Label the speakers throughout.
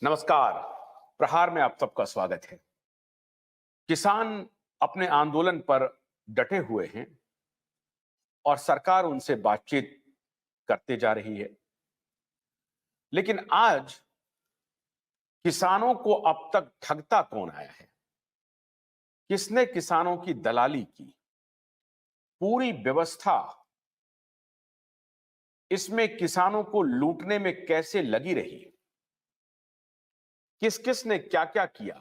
Speaker 1: नमस्कार। प्रहार में आप सबका स्वागत है। किसान अपने आंदोलन पर डटे हुए हैं और सरकार उनसे बातचीत करते जा रही है। लेकिन आज किसानों को अब तक ठगता कौन आया है? किसने किसानों की दलाली की? पूरी व्यवस्था इसमें किसानों को लूटने में कैसे लगी रही? किस किस ने क्या क्या किया?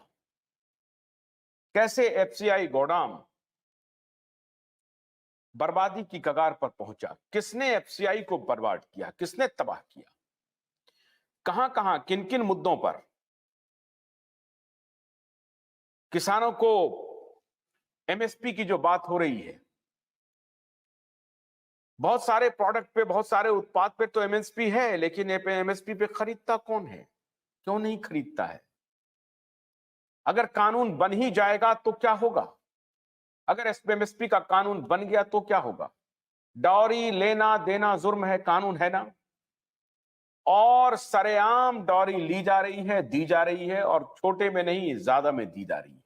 Speaker 1: कैसे एफसीआई गोदाम बर्बादी की कगार पर पहुंचा? किसने एफसीआई को बर्बाद किया? किसने तबाह किया? कहां कहां किन किन मुद्दों पर किसानों को एमएसपी की जो बात हो रही है, बहुत सारे प्रोडक्ट पे, बहुत सारे उत्पाद पे तो एमएसपी है, लेकिन एमएसपी पे खरीदता कौन है? क्यों नहीं खरीदता है? अगर कानून बन ही जाएगा तो क्या होगा? अगर एमएसपी का कानून बन गया तो क्या होगा? डॉरी लेना देना जुर्म है, कानून है ना? और सरेआम डॉरी ली जा रही है, दी जा रही है, और छोटे में नहीं ज्यादा में दी जा रही है।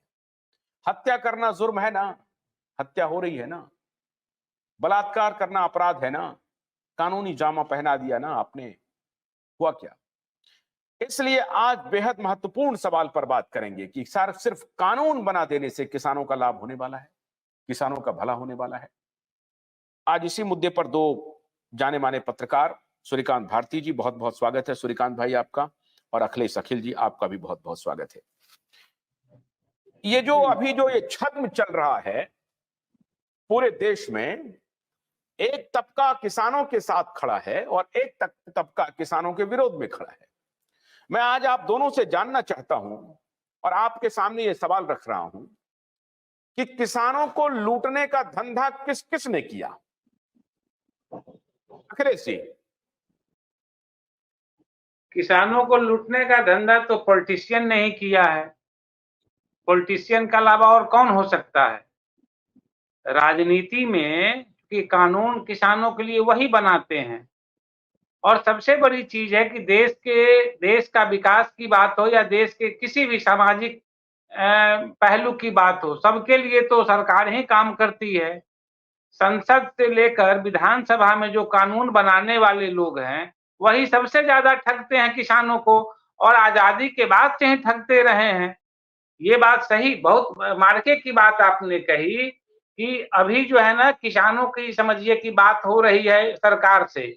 Speaker 1: हत्या करना जुर्म है ना? हत्या हो रही है ना? बलात्कार करना अपराध है ना? कानूनी जामा पहना दिया ना आपने। हुआ क्या? इसलिए आज बेहद महत्वपूर्ण सवाल पर बात करेंगे कि सिर्फ कानून बना देने से किसानों का लाभ होने वाला है, किसानों का भला होने वाला है। आज इसी मुद्दे पर दो जाने माने पत्रकार, सूर्यकांत भारती जी, बहुत बहुत स्वागत है सूर्यकांत भाई आपका, और अखिलेश अखिल जी, आपका भी बहुत बहुत स्वागत है। ये जो अभी जो ये छद्म चल रहा है पूरे देश में, एक तबका किसानों के साथ खड़ा है और एक तबका किसानों के विरोध में खड़ा है। मैं आज आप दोनों से जानना चाहता हूं और आपके सामने ये सवाल रख रहा हूं कि किसानों को लूटने का धंधा किस किस ने किया? अखिलेश जी।
Speaker 2: किसानों को लूटने का धंधा तो पॉलिटिशियन ने ही किया है। पॉलिटिशियन के अलावा और कौन हो सकता है? राजनीति में कि कानून किसानों के लिए वही बनाते हैं। और सबसे बड़ी चीज है कि देश का विकास की बात हो या देश के किसी भी सामाजिक पहलू की बात हो, सबके लिए तो सरकार ही काम करती है। संसद से लेकर विधानसभा में जो कानून बनाने वाले लोग हैं, वही सबसे ज्यादा ठगते हैं किसानों को, और आजादी के बाद से ही ठगते रहे हैं। ये बात सही, बहुत मार्के की बात आपने कही कि अभी जो है ना, किसानों की समझिए कि बात हो रही है सरकार से,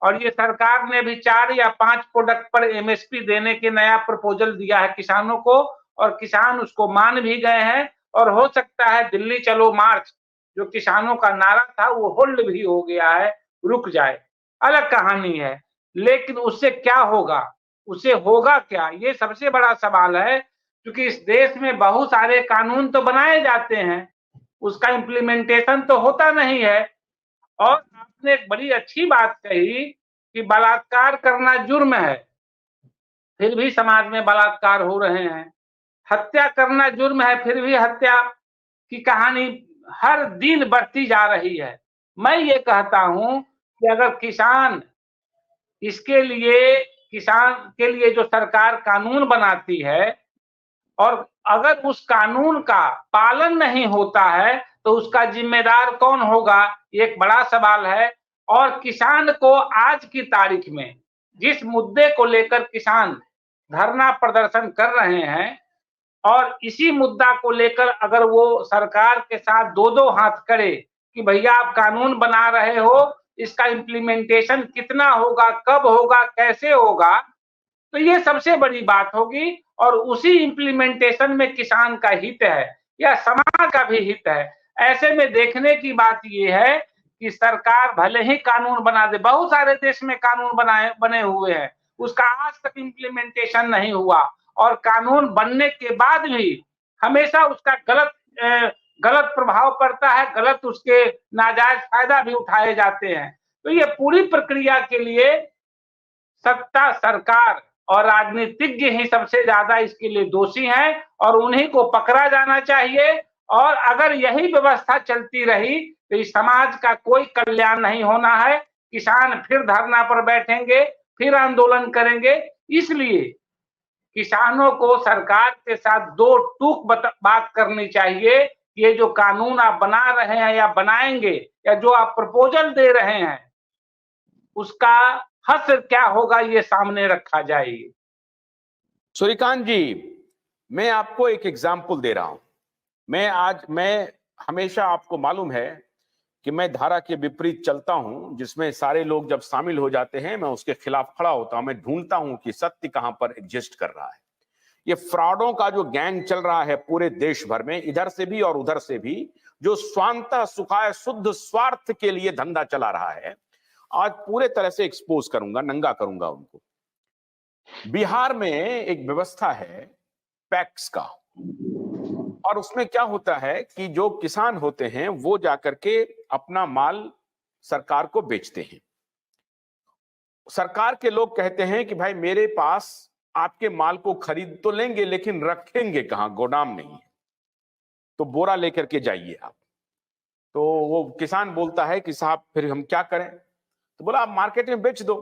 Speaker 2: और ये सरकार ने भी 4 या 5 प्रोडक्ट पर एमएसपी देने के नया प्रपोजल दिया है किसानों को, और किसान उसको मान भी गए हैं। और हो सकता है दिल्ली चलो मार्च जो किसानों का नारा था वो होल्ड भी हो गया है, रुक जाए, अलग कहानी है। लेकिन उससे क्या होगा, उससे होगा क्या, ये सबसे बड़ा सवाल है। क्योंकि इस देश में बहुत सारे कानून तो बनाए जाते हैं, उसका इम्प्लीमेंटेशन तो होता नहीं है। और आपने एक बड़ी अच्छी बात कही कि बलात्कार करना जुर्म है, फिर भी समाज में बलात्कार हो रहे हैं। हत्या करना जुर्म है, फिर भी हत्या की कहानी हर दिन बढ़ती जा रही है। मैं ये कहता हूं कि अगर किसान के लिए जो सरकार कानून बनाती है, और अगर उस कानून का पालन नहीं होता है तो उसका जिम्मेदार कौन होगा, एक बड़ा सवाल है। और किसान को आज की तारीख में जिस मुद्दे को लेकर किसान धरना प्रदर्शन कर रहे हैं, और इसी मुद्दा को लेकर अगर वो सरकार के साथ दो दो हाथ करे कि भैया आप कानून बना रहे हो, इसका इम्प्लीमेंटेशन कितना होगा, कब होगा, कैसे होगा, तो ये सबसे बड़ी बात होगी। और उसी इम्प्लीमेंटेशन में किसान का हित है या समाज का भी हित है। ऐसे में देखने की बात ये है कि सरकार भले ही कानून बना दे, बहुत सारे देश में कानून बने हुए हैं, उसका आज तक इम्प्लीमेंटेशन नहीं हुआ, और कानून बनने के बाद भी हमेशा उसका गलत प्रभाव पड़ता है, गलत उसके नाजायज फायदा भी उठाए जाते हैं। तो ये पूरी प्रक्रिया के लिए सत्ता, सरकार और राजनीतिज्ञ ही सबसे ज्यादा इसके लिए दोषी हैं, और उन्हीं को पकड़ा जाना चाहिए। और अगर यही व्यवस्था चलती रही तो इस समाज का कोई कल्याण नहीं होना है। किसान फिर धरना पर बैठेंगे, फिर आंदोलन करेंगे। इसलिए किसानों को सरकार के साथ दो टूक बात करनी चाहिए। ये जो कानून आप बना रहे हैं या बनाएंगे या जो आप प्रपोजल दे रहे हैं उसका हश्र क्या होगा ये सामने रखा जाए।
Speaker 1: सूर्यकांत जी, मैं आपको एक एग्जाम्पल दे रहा हूं। मैं हमेशा, आपको मालूम है कि मैं धारा के विपरीत चलता हूं, जिसमें सारे लोग जब शामिल हो जाते हैं मैं उसके खिलाफ खड़ा होता हूं। मैं ढूंढता हूं कि सत्य कहां पर एग्जिस्ट कर रहा है। ये फ्रॉडों का जो गैंग चल रहा है पूरे देश भर में, इधर से भी और उधर से भी, जो स्वांतः सुखाय शुद्ध स्वार्थ के लिए धंधा चला रहा है, आज पूरे तरह से एक्सपोज करूंगा, नंगा करूंगा उनको। बिहार में एक व्यवस्था है पैक्स का, और उसमें क्या होता है कि जो किसान होते हैं वो जाकर के अपना माल सरकार को बेचते हैं। सरकार के लोग कहते हैं कि भाई मेरे पास आपके माल को खरीद तो लेंगे लेकिन रखेंगे कहां, गोदाम नहीं है, तो बोरा लेकर के जाइए आप। तो वो किसान बोलता है कि साहब फिर हम क्या करें? तो बोला आप मार्केट में बेच दो।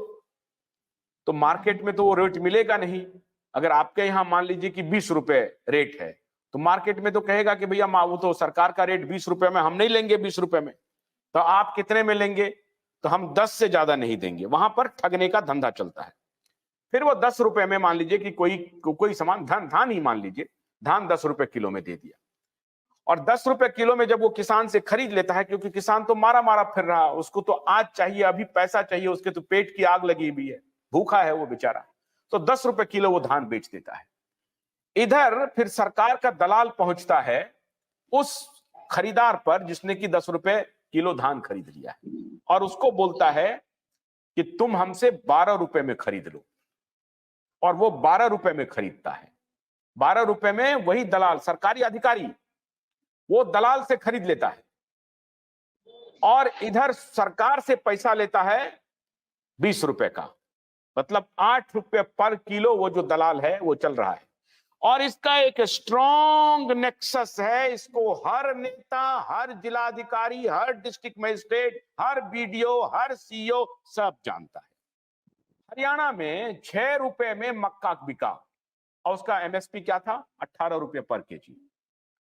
Speaker 1: तो मार्केट में तो वो रेट मिलेगा नहीं। अगर आपके यहां मान लीजिए कि 20 रुपए रेट है, तो मार्केट में तो कहेगा कि भैया वो तो सरकार का रेट 20 रुपए में, हम नहीं लेंगे 20 रुपए में, तो आप कितने में लेंगे? तो हम 10 से ज्यादा नहीं देंगे। वहां पर ठगने का धंधा चलता है। फिर वो 10 रुपए में, मान लीजिए कि कोई सामान, धान ही मान लीजिए, धान 10 रुपए किलो में दे दिया, और 10 रुपए किलो में जब वो किसान से खरीद लेता है, क्योंकि किसान तो मारा मारा फिर रहा, उसको तो आज चाहिए, अभी पैसा चाहिए, उसके तो पेट की आग लगी हुई है, भूखा है वो बेचारा, तो 10 रुपए किलो वो धान बेच देता है। इधर फिर सरकार का दलाल पहुंचता है उस खरीदार पर जिसने कि 10 रुपए किलो धान खरीद लिया है, और उसको बोलता है कि तुम हमसे 12 रुपए में खरीद लो, और वो 12 रुपए में खरीदता है। 12 रुपए में वही दलाल, सरकारी अधिकारी, वो दलाल से खरीद लेता है, और इधर सरकार से पैसा लेता है 20 रुपए का, मतलब 8 रुपए पर किलो वो जो दलाल है वो चल रहा है। और इसका एक स्ट्रॉन्ग नेक्सस है, इसको हर नेता, हर जिलाधिकारी, हर डिस्ट्रिक्ट मजिस्ट्रेट, हर बीडीओ, हर सीईओ सब जानता है। हरियाणा में 6 रुपए में मक्का बिका, और उसका एमएसपी क्या था? 18 रुपए पर केजी।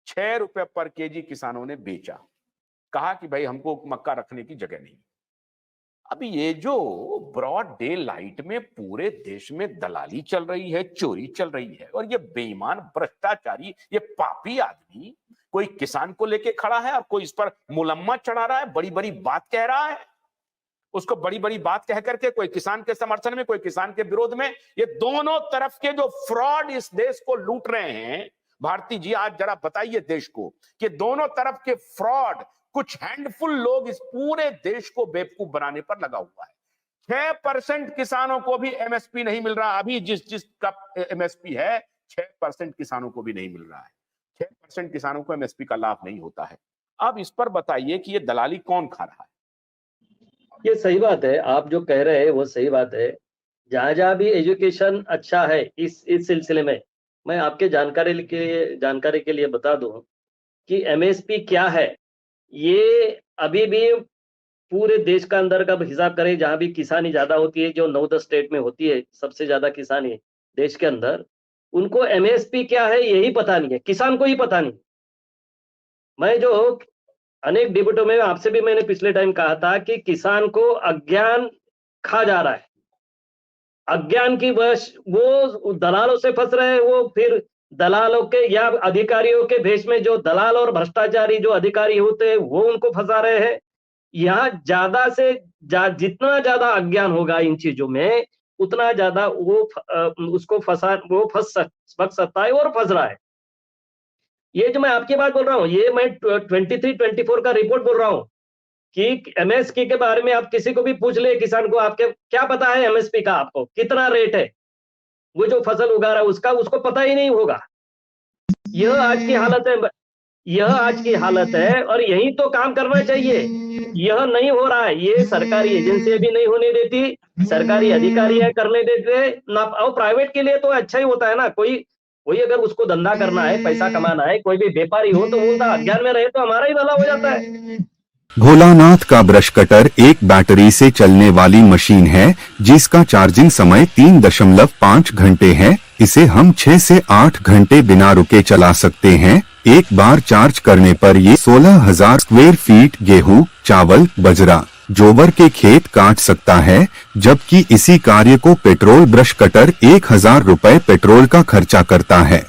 Speaker 1: 6 रुपए पर केजी किसानों ने बेचा, कहा कि भाई हमको मक्का रखने की जगह नहीं। अभी ये जो ब्रॉड डे लाइट में पूरे देश में दलाली चल रही है, चोरी चल रही है, और ये बेईमान, भ्रष्टाचारी, ये पापी आदमी कोई किसान को लेके खड़ा है और कोई इस पर मुलम्मा चढ़ा रहा है, बड़ी बड़ी बात कह रहा है, उसको बड़ी बड़ी बात कह करके कोई किसान के समर्थन में, कोई किसान के विरोध में। ये दोनों तरफ के जो फ्रॉड इस देश को लूट रहे हैं, भारती जी आज जरा बताइए देश को कि दोनों तरफ के फ्रॉड, कुछ हैंडफुल लोग इस पूरे देश को बेवकूफ बनाने पर लगा हुआ है। 6% किसानों को भी एमएसपी नहीं मिल रहा। अभी जिस का एमएसपी है 6% किसानों को भी नहीं मिल रहा है। 6% किसानों को एमएसपी का लाभ नहीं होता है। अब इस पर बताइए कि ये दलाली कौन खा रहा है?
Speaker 3: ये सही बात है, आप जो कह रहे हैं वो सही बात है। जहां जहां भी एजुकेशन अच्छा है इस सिलसिले में, मैं आपके जानकारी के लिए बता दूं कि एमएसपी क्या है। ये अभी भी पूरे देश का अंदर का हिसाब करें, जहां भी किसानी ज्यादा होती है, जो 9-10 स्टेट में होती है सबसे ज्यादा किसानी देश के अंदर, उनको एमएसपी क्या है यही पता नहीं है, किसान को ही पता नहीं। मैं जो अनेक डिबेटों में आपसे भी मैंने पिछले टाइम कहा था कि किसान को अज्ञान खा जा रहा है। अज्ञान की वश वो दलालों से फंस रहे हैं, वो फिर दलालों के या अधिकारियों के भेष में जो दलाल और भ्रष्टाचारी जो अधिकारी होते हैं वो उनको फंसा रहे हैं। यहाँ ज्यादा से जितना ज्यादा अज्ञान होगा इन चीजों में, उतना ज्यादा वो उसको फंस सकता है और फंस रहा है। ये जो मैं आपकी बात बोल रहा हूँ, ये मैं 23-24 का रिपोर्ट बोल रहा हूँ कि एमएसपी के बारे में आप किसी को भी पूछ ले किसान को, आपके क्या पता है एमएसपी का, आपको कितना रेट है, वो जो फसल उगा रहा है उसको पता ही नहीं होगा। यह आज की हालत है, यह आज की हालत है, और यही तो काम करना चाहिए। यह नहीं हो रहा है, ये सरकारी एजेंसी भी नहीं होने देती, सरकारी अधिकारी है करने देते ना। और प्राइवेट के लिए तो अच्छा ही होता है ना, कोई अगर उसको धंधा करना है, पैसा कमाना है, कोई भी व्यापारी हो तो बोलता अज्ञान में रहे तो हमारा ही भला हो जाता है।
Speaker 4: भोलानाथ का ब्रश कटर एक बैटरी से चलने वाली मशीन है जिसका चार्जिंग समय 3.5 घंटे है। इसे हम 6 से 8 घंटे बिना रुके चला सकते हैं। एक बार चार्ज करने पर ये 16,000 स्क्वायर फीट गेहूं, चावल, बजरा, जोवर के खेत काट सकता है, जबकि इसी कार्य को पेट्रोल ब्रश कटर 1,000 रुपए पेट्रोल का खर्चा करता है।